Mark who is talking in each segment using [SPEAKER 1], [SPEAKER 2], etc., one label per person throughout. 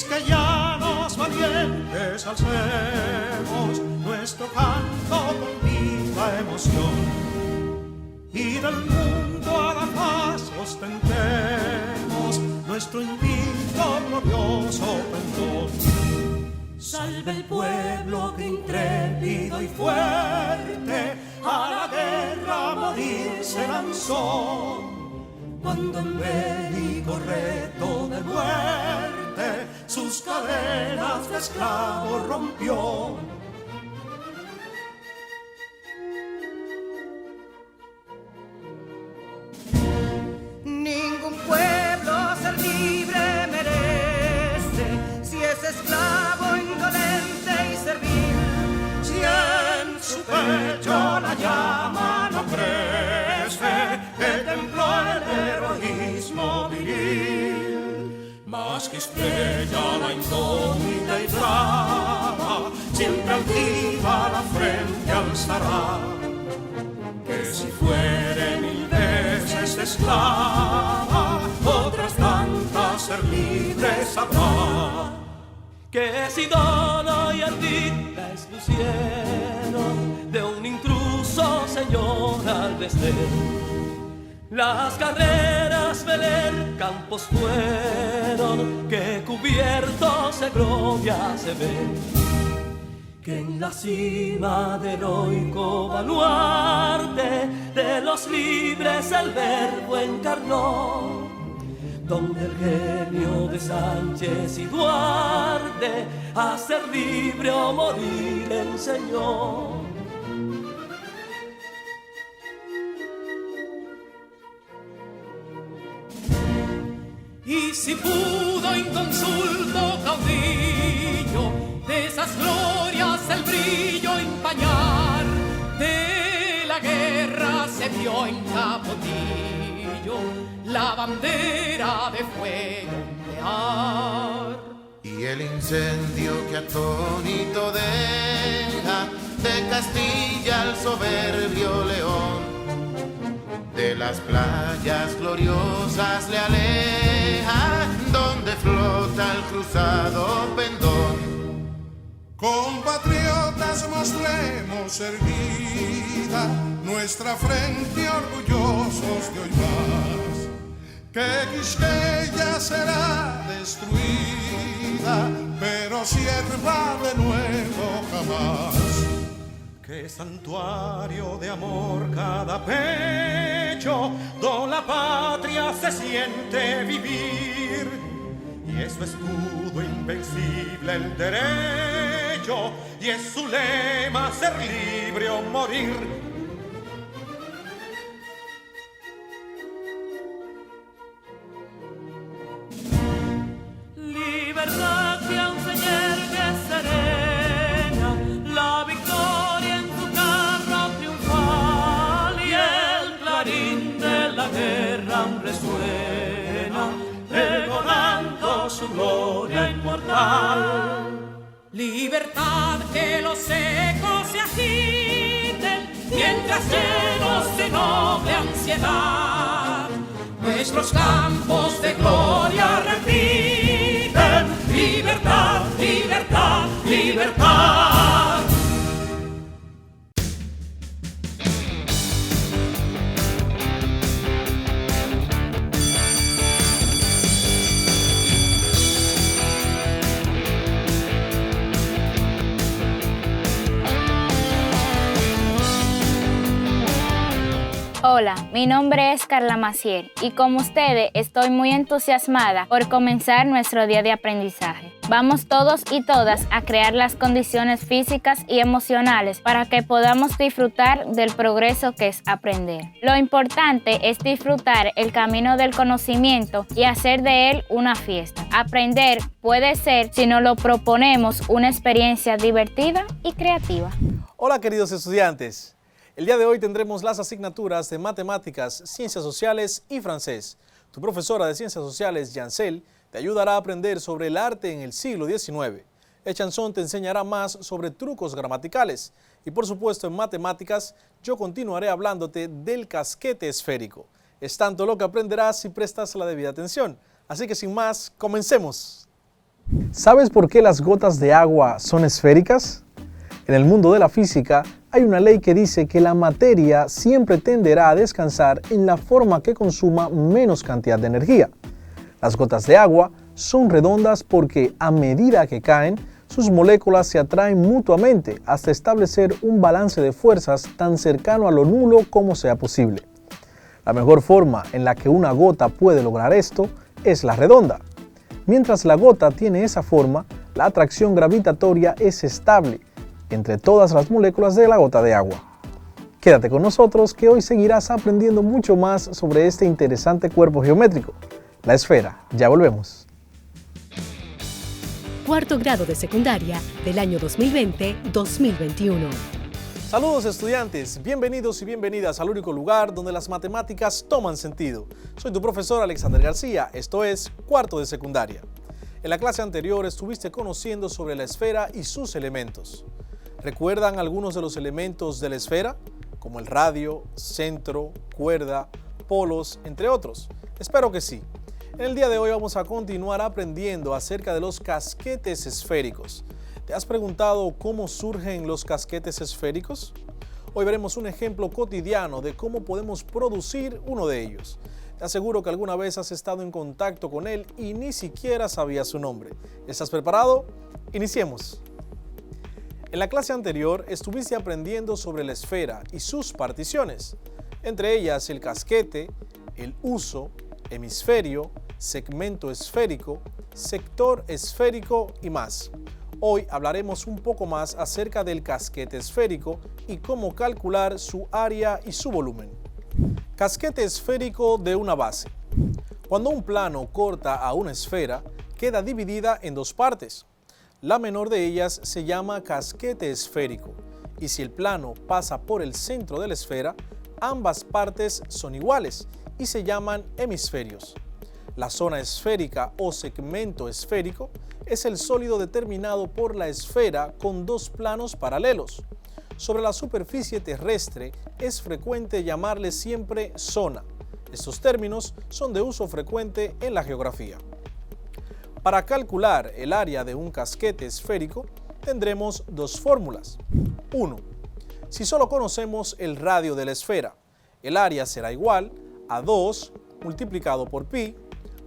[SPEAKER 1] que ya los valientes alcemos nuestro canto con viva emoción, y del mundo a la paz ostentemos nuestro invicto glorioso pendón. Salve el pueblo que intrépido y fuerte a la guerra a morir se lanzó, cuando en bélico reto de muerte sus cadenas de esclavos rompió.
[SPEAKER 2] Ningún pueblo ser libre merece si es esclavo, indolente y servil.
[SPEAKER 1] Si en su pecho la llama no crece, que templó el heroísmo viril, más que estrella la indómita y brava, siempre altiva la frente alzará, que si fuere mil veces esclava, otras tantas ser libre sabrá.
[SPEAKER 3] Que si dolor y ardid la expusieron de un intruso señor al desdén, las carreras veler campos fueron que cubiertos de gloria se ven, que en la cima del heroico baluarte de los libres el verbo encarnó, donde el genio de Sánchez y Duarte a ser libre o morir enseñó.
[SPEAKER 4] Y si pudo inconsulto caudillo de esas glorias el brillo empañar, de la guerra se vio en Capotillo la bandera de fuego ondear.
[SPEAKER 5] Y el incendio que atónito deja de Castilla al soberbio león, de las playas gloriosas le aleja, donde flota el cruzado pendón.
[SPEAKER 6] Compatriotas, mostremos erguida nuestra frente orgullosos de hoy más, que Quisqueya será destruida, pero sierva de nuevo jamás.
[SPEAKER 1] Que santuario de amor cada pecho, donde la patria se siente vivir, y es su escudo invencible el derecho, y es su lema ser libre o morir.
[SPEAKER 3] Libertad que aún se yergue serena, la victoria en su carro triunfal, y el clarín de la guerra resuena, pregonando su gloria inmortal.
[SPEAKER 4] Libertad, que los ecos se agiten, mientras llenos de noble ansiedad, nuestros campos de gloria repiten. Libertad, libertad, libertad.
[SPEAKER 7] Hola, mi nombre es Carla Maciel y como ustedes estoy muy entusiasmada por comenzar nuestro día de aprendizaje. Vamos todos y todas a crear las condiciones físicas y emocionales para que podamos disfrutar del progreso que es aprender. Lo importante es disfrutar el camino del conocimiento y hacer de él una fiesta. Aprender puede ser, si nos lo proponemos, una experiencia divertida y creativa.
[SPEAKER 8] Hola queridos estudiantes. El día de hoy tendremos las asignaturas de Matemáticas, Ciencias Sociales y Francés. Tu profesora de Ciencias Sociales, Yancel, te ayudará a aprender sobre el arte en el siglo XIX. Echanson te enseñará más sobre trucos gramaticales. Y por supuesto en Matemáticas, yo continuaré hablándote del casquete esférico. Es tanto lo que aprenderás si prestas la debida atención. Así que sin más, comencemos. ¿Sabes por qué las gotas de agua son esféricas? En el mundo de la física hay una ley que dice que la materia siempre tenderá a descansar en la forma que consuma menos cantidad de energía. Las gotas de agua son redondas porque a medida que caen, sus moléculas se atraen mutuamente hasta establecer un balance de fuerzas tan cercano a lo nulo como sea posible. La mejor forma en la que una gota puede lograr esto es la redonda. Mientras la gota tiene esa forma, la atracción gravitatoria es estable entre todas las moléculas de la gota de agua. Quédate con nosotros que hoy seguirás aprendiendo mucho más sobre este interesante cuerpo geométrico, la esfera. Ya volvemos.
[SPEAKER 9] Cuarto grado de secundaria del año 2020-2021.
[SPEAKER 8] Saludos estudiantes, bienvenidos y bienvenidas al único lugar donde las matemáticas toman sentido. Soy tu profesor Alexander García, esto es cuarto de secundaria. En la clase anterior estuviste conociendo sobre la esfera y sus elementos. ¿Recuerdan algunos de los elementos de la esfera? Como el radio, centro, cuerda, polos, entre otros. Espero que sí. En el día de hoy vamos a continuar aprendiendo acerca de los casquetes esféricos. ¿Te has preguntado cómo surgen los casquetes esféricos? Hoy veremos un ejemplo cotidiano de cómo podemos producir uno de ellos. Te aseguro que alguna vez has estado en contacto con él y ni siquiera sabías su nombre. ¿Estás preparado? Iniciemos. En la clase anterior estuviste aprendiendo sobre la esfera y sus particiones, entre ellas el casquete, el uso, hemisferio, segmento esférico, sector esférico y más. Hoy hablaremos un poco más acerca del casquete esférico y cómo calcular su área y su volumen. Casquete esférico de una base. Cuando un plano corta a una esfera, queda dividida en dos partes. La menor de ellas se llama casquete esférico, y si el plano pasa por el centro de la esfera, ambas partes son iguales y se llaman hemisferios. La zona esférica o segmento esférico es el sólido determinado por la esfera con dos planos paralelos. Sobre la superficie terrestre es frecuente llamarle siempre zona. Estos términos son de uso frecuente en la geografía. Para calcular el área de un casquete esférico tendremos dos fórmulas. 1. Si solo conocemos el radio de la esfera, el área será igual a 2 multiplicado por pi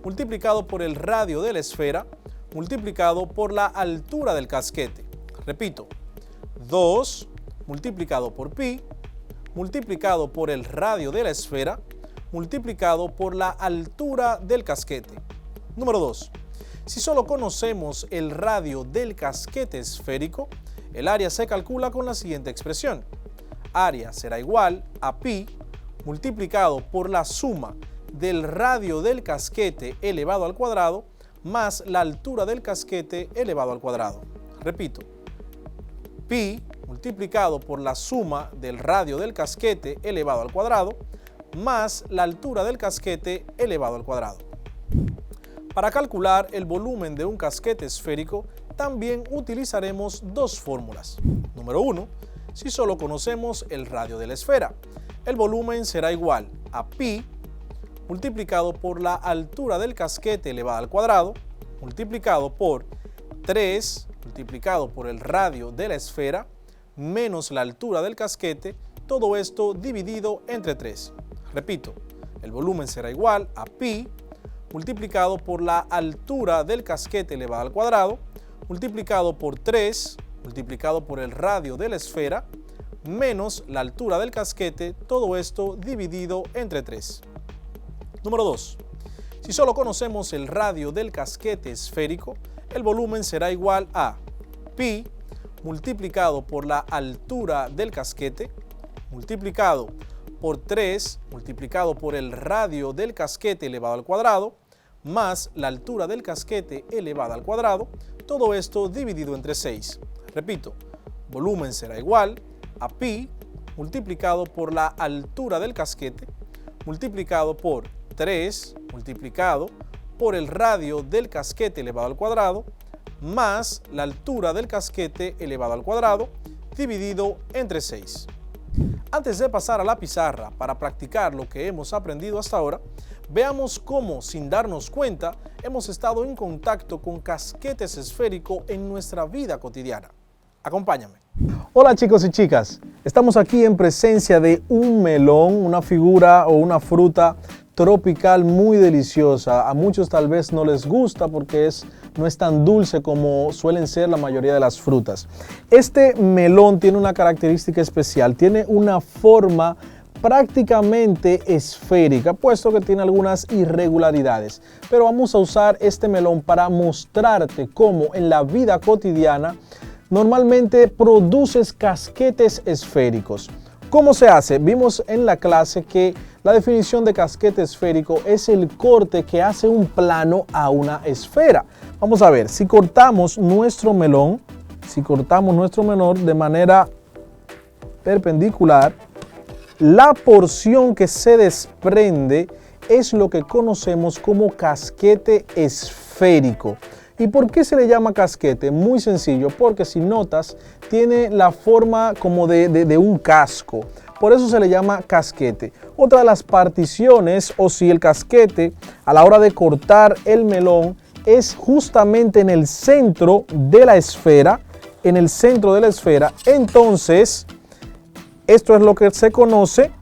[SPEAKER 8] multiplicado por el radio de la esfera multiplicado por la altura del casquete. Repito, 2 multiplicado por pi multiplicado por el radio de la esfera multiplicado por la altura del casquete. Número 2. Si solo conocemos el radio del casquete esférico, el área se calcula con la siguiente expresión. Área será igual a pi multiplicado por la suma del radio del casquete elevado al cuadrado más la altura del casquete elevado al cuadrado. Repito, pi multiplicado por la suma del radio del casquete elevado al cuadrado más la altura del casquete elevado al cuadrado. Para calcular el volumen de un casquete esférico, también utilizaremos dos fórmulas. Número 1. Si solo conocemos el radio de la esfera, el volumen será igual a pi multiplicado por la altura del casquete elevado al cuadrado, multiplicado por 3 multiplicado por el radio de la esfera, menos la altura del casquete, todo esto dividido entre 3. Repito, el volumen será igual a pi multiplicado por la altura del casquete elevado al cuadrado, multiplicado por 3 multiplicado por el radio de la esfera, menos la altura del casquete, todo esto dividido entre 3. Número 2. Si solo conocemos el radio del casquete esférico, el volumen será igual a pi multiplicado por la altura del casquete, multiplicado por 3 multiplicado por el radio del casquete elevado al cuadrado, más la altura del casquete elevado al cuadrado, todo esto dividido entre 6. Repito, volumen será igual a pi multiplicado por la altura del casquete, multiplicado por 3 multiplicado por el radio del casquete elevado al cuadrado, más la altura del casquete elevado al cuadrado, dividido entre 6. Antes de pasar a la pizarra para practicar lo que hemos aprendido hasta ahora, veamos cómo, sin darnos cuenta, hemos estado en contacto con casquetes esféricos en nuestra vida cotidiana. Acompáñame. Hola chicos y chicas, estamos aquí en presencia de un melón, una figura o una fruta tropical muy deliciosa. A muchos tal vez no les gusta porque no es tan dulce como suelen ser la mayoría de las frutas. Este melón tiene una característica especial, tiene una forma prácticamente esférica, puesto que tiene algunas irregularidades. Pero vamos a usar este melón para mostrarte cómo en la vida cotidiana normalmente produces casquetes esféricos. ¿Cómo se hace? Vimos en la clase que la definición de casquete esférico es el corte que hace un plano a una esfera. Vamos a ver, si cortamos nuestro melón de manera perpendicular, la porción que se desprende es lo que conocemos como casquete esférico. ¿Y por qué se le llama casquete? Muy sencillo, porque si notas, tiene la forma como de un casco. Por eso se le llama casquete. Otra de las particiones, o si el casquete, a la hora de cortar el melón, es justamente en el centro de la esfera. Entonces, esto es lo que se conoce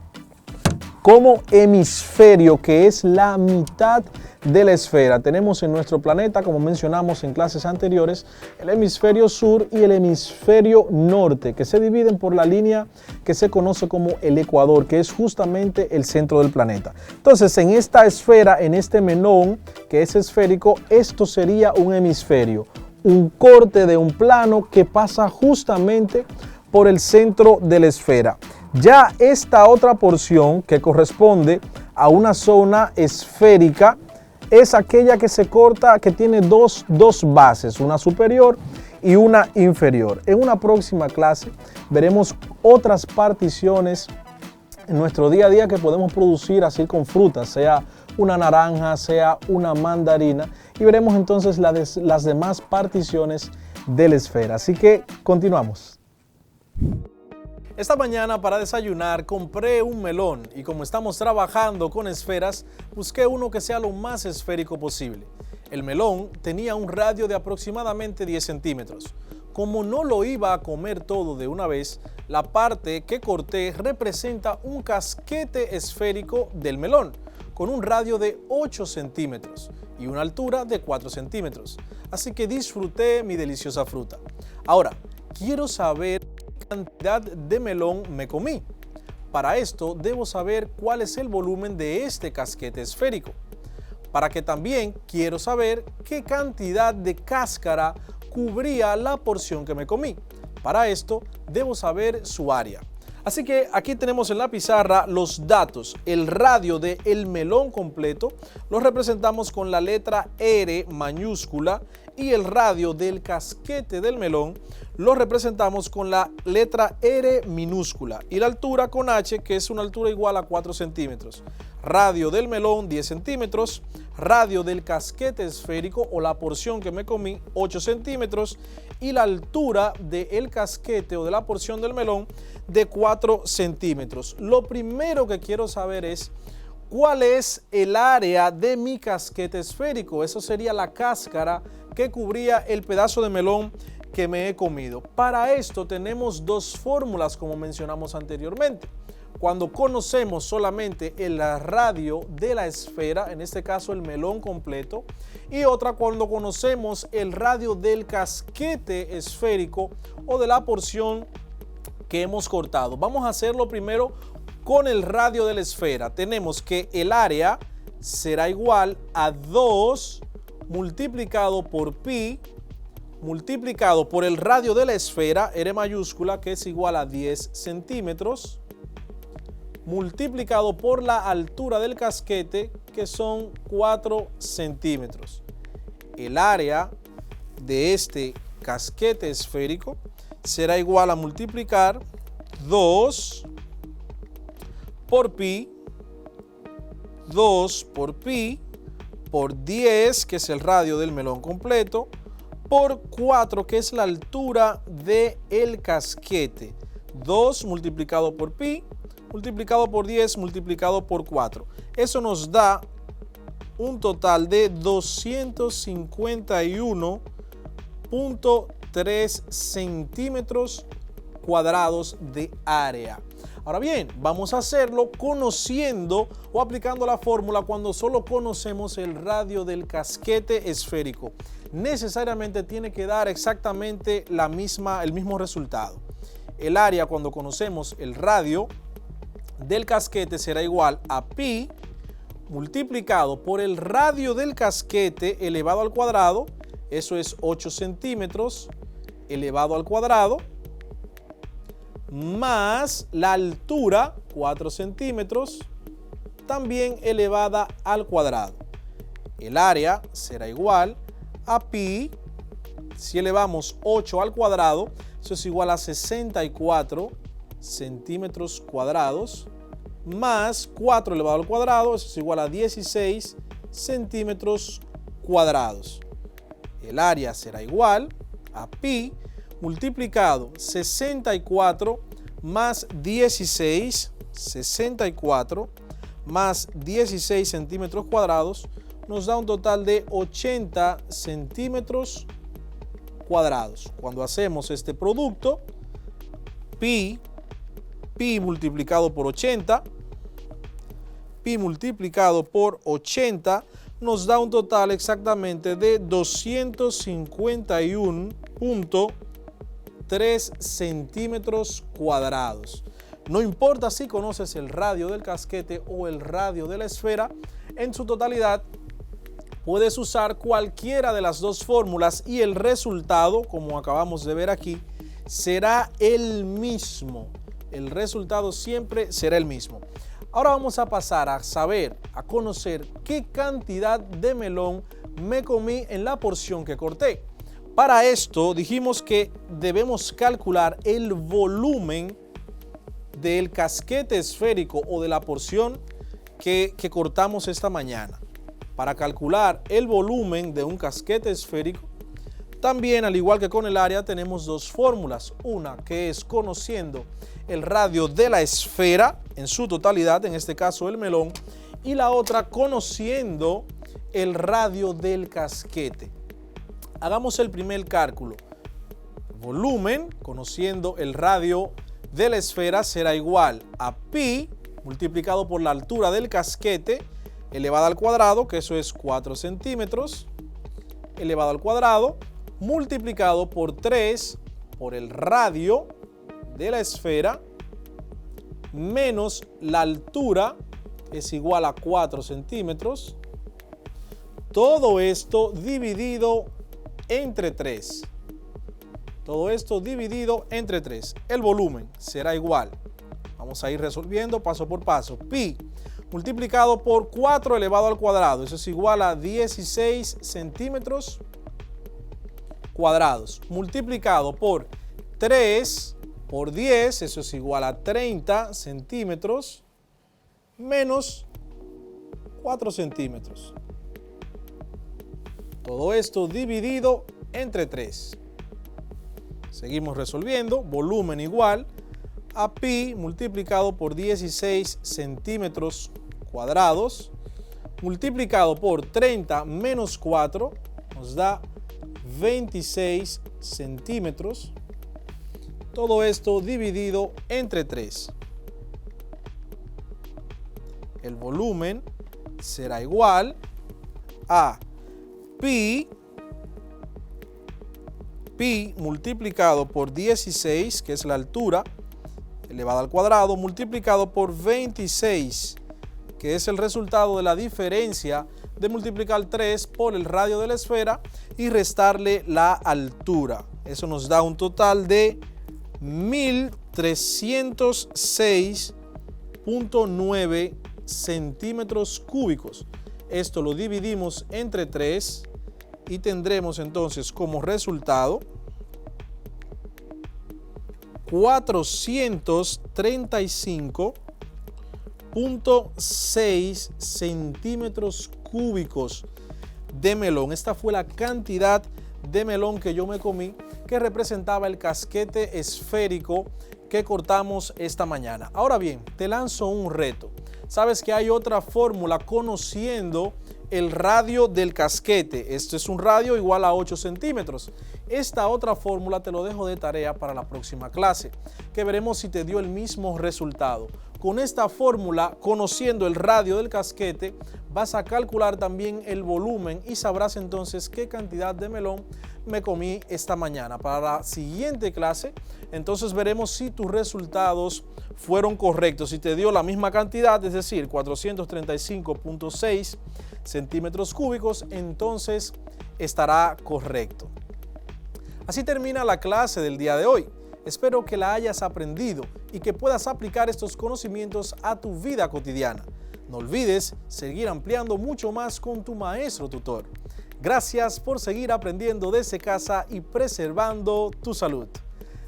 [SPEAKER 8] como hemisferio, que es la mitad de la esfera. Tenemos en nuestro planeta, como mencionamos en clases anteriores, el hemisferio sur y el hemisferio norte, que se dividen por la línea que se conoce como el ecuador, que es justamente el centro del planeta. Entonces, en esta esfera, en este melón que es esférico, esto sería un hemisferio, un corte de un plano que pasa justamente por el centro de la esfera. Ya esta otra porción que corresponde a una zona esférica es aquella que se corta, que tiene dos bases, una superior y una inferior. En una próxima clase veremos otras particiones en nuestro día a día que podemos producir así con frutas, sea una naranja, sea una mandarina, y veremos entonces las demás particiones de la esfera. Así que continuamos. Esta mañana para desayunar compré un melón y como estamos trabajando con esferas, busqué uno que sea lo más esférico posible. El melón tenía un radio de aproximadamente 10 centímetros. Como no lo iba a comer todo de una vez, la parte que corté representa un casquete esférico del melón, con un radio de 8 centímetros y una altura de 4 centímetros. Así que disfruté mi deliciosa fruta. Ahora, quiero saber cantidad de melón me comí. Para esto debo saber cuál es el volumen de este casquete esférico. Para que también quiero saber qué cantidad de cáscara cubría la porción que me comí. Para esto debo saber su área. Así que aquí tenemos en la pizarra los datos. El radio del melón completo lo representamos con la letra R mayúscula y el radio del casquete del melón lo representamos con la letra R minúscula y la altura con H, que es una altura igual a 4 centímetros. Radio del melón 10 centímetros, radio del casquete esférico o la porción que me comí 8 centímetros y la altura del casquete o de la porción del melón de 4 centímetros. Lo primero que quiero saber es cuál es el área de mi casquete esférico. Eso sería la cáscara que cubría el pedazo de melón que me he comido. Para esto tenemos dos fórmulas como mencionamos anteriormente. Cuando conocemos solamente el radio de la esfera, en este caso el melón completo, y otra cuando conocemos el radio del casquete esférico o de la porción que hemos cortado. Vamos a hacerlo primero con el radio de la esfera. Tenemos que el área será igual a 2 multiplicado por pi multiplicado por el radio de la esfera, R mayúscula, que es igual a 10 centímetros, multiplicado por la altura del casquete, que son 4 centímetros. El área de este casquete esférico será igual a multiplicar 2 por pi, 2 por pi, por 10, que es el radio del melón completo, por 4, que es la altura del casquete. 2 multiplicado por pi, multiplicado por 10, multiplicado por 4. Eso nos da un total de 251.3 centímetros cuadrados de área. Ahora bien, vamos a hacerlo conociendo o aplicando la fórmula cuando solo conocemos el radio del casquete esférico. Necesariamente tiene que dar exactamente el mismo resultado. El área, cuando conocemos el radio del casquete, será igual a pi multiplicado por el radio del casquete elevado al cuadrado, eso es 8 centímetros elevado al cuadrado, más la altura, 4 centímetros, también elevada al cuadrado. El área será igual a pi, si elevamos 8 al cuadrado, eso es igual a 64 centímetros cuadrados, más 4 elevado al cuadrado, eso es igual a 16 centímetros cuadrados. El área será igual a pi multiplicado 64 más 16, 64 más 16 centímetros cuadrados, nos da un total de 80 centímetros cuadrados. Cuando hacemos este producto, pi multiplicado por 80, pi multiplicado por 80, nos da un total exactamente de 251.3 centímetros cuadrados. No importa si conoces el radio del casquete o el radio de la esfera, en su totalidad puedes usar cualquiera de las dos fórmulas y el resultado, como acabamos de ver aquí, será el mismo. El resultado siempre será el mismo. Ahora vamos a pasar a saber, a conocer qué cantidad de melón me comí en la porción que corté. Para esto dijimos que debemos calcular el volumen del casquete esférico o de la porción que cortamos esta mañana. Para calcular el volumen de un casquete esférico, también, al igual que con el área, tenemos dos fórmulas. Una que es conociendo el radio de la esfera en su totalidad, en este caso el melón, y la otra conociendo el radio del casquete. Hagamos el primer cálculo. Volumen, conociendo el radio de la esfera, será igual a pi multiplicado por la altura del casquete elevada al cuadrado, que eso es 4 centímetros, elevado al cuadrado, multiplicado por 3 por el radio de la esfera, menos la altura, que es igual a 4 centímetros. Todo esto dividido entre 3. Todo esto dividido entre 3. El volumen será igual. Vamos a ir resolviendo paso por paso. Pi multiplicado por 4 elevado al cuadrado. Eso es igual a 16 centímetros cuadrados. Multiplicado por 3 por 10. Eso es igual a 30 centímetros menos 4 centímetros. Todo esto dividido entre 3. Seguimos resolviendo. Volumen igual a pi multiplicado por 16 centímetros cuadrados multiplicado por 30 menos 4 nos da 26 centímetros. Todo esto dividido entre 3. El volumen será igual a pi multiplicado por 16, que es la altura, elevada al cuadrado, multiplicado por 26, que es el resultado de la diferencia de multiplicar 3 por el radio de la esfera y restarle la altura. Eso nos da un total de 1306.9 centímetros cúbicos. Esto lo dividimos entre 3 y tendremos entonces como resultado 435.6 centímetros cúbicos de melón. Esta fue la cantidad de melón que yo me comí, que representaba el casquete esférico que cortamos esta mañana. Ahora bien, te lanzo un reto. Sabes que hay otra fórmula conociendo el radio del casquete. Esto es un radio igual a 8 centímetros. Esta otra fórmula te lo dejo de tarea para la próxima clase, que veremos si te dio el mismo resultado. Con esta fórmula, conociendo el radio del casquete, vas a calcular también el volumen y sabrás entonces qué cantidad de melón me comí esta mañana. Para la siguiente clase, entonces veremos si tus resultados fueron correctos. Si te dio la misma cantidad, es decir, 435.6 centímetros cúbicos, entonces estará correcto. Así termina la clase del día de hoy. Espero que la hayas aprendido y que puedas aplicar estos conocimientos a tu vida cotidiana. No olvides seguir ampliando mucho más con tu maestro tutor. Gracias por seguir aprendiendo desde casa y preservando tu salud.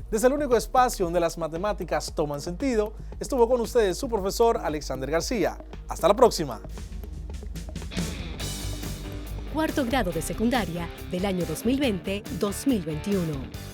[SPEAKER 8] Desde el único espacio donde las matemáticas toman sentido, estuvo con ustedes su profesor Alexander García. Hasta la próxima.
[SPEAKER 9] Cuarto grado de secundaria del año 2020-2021.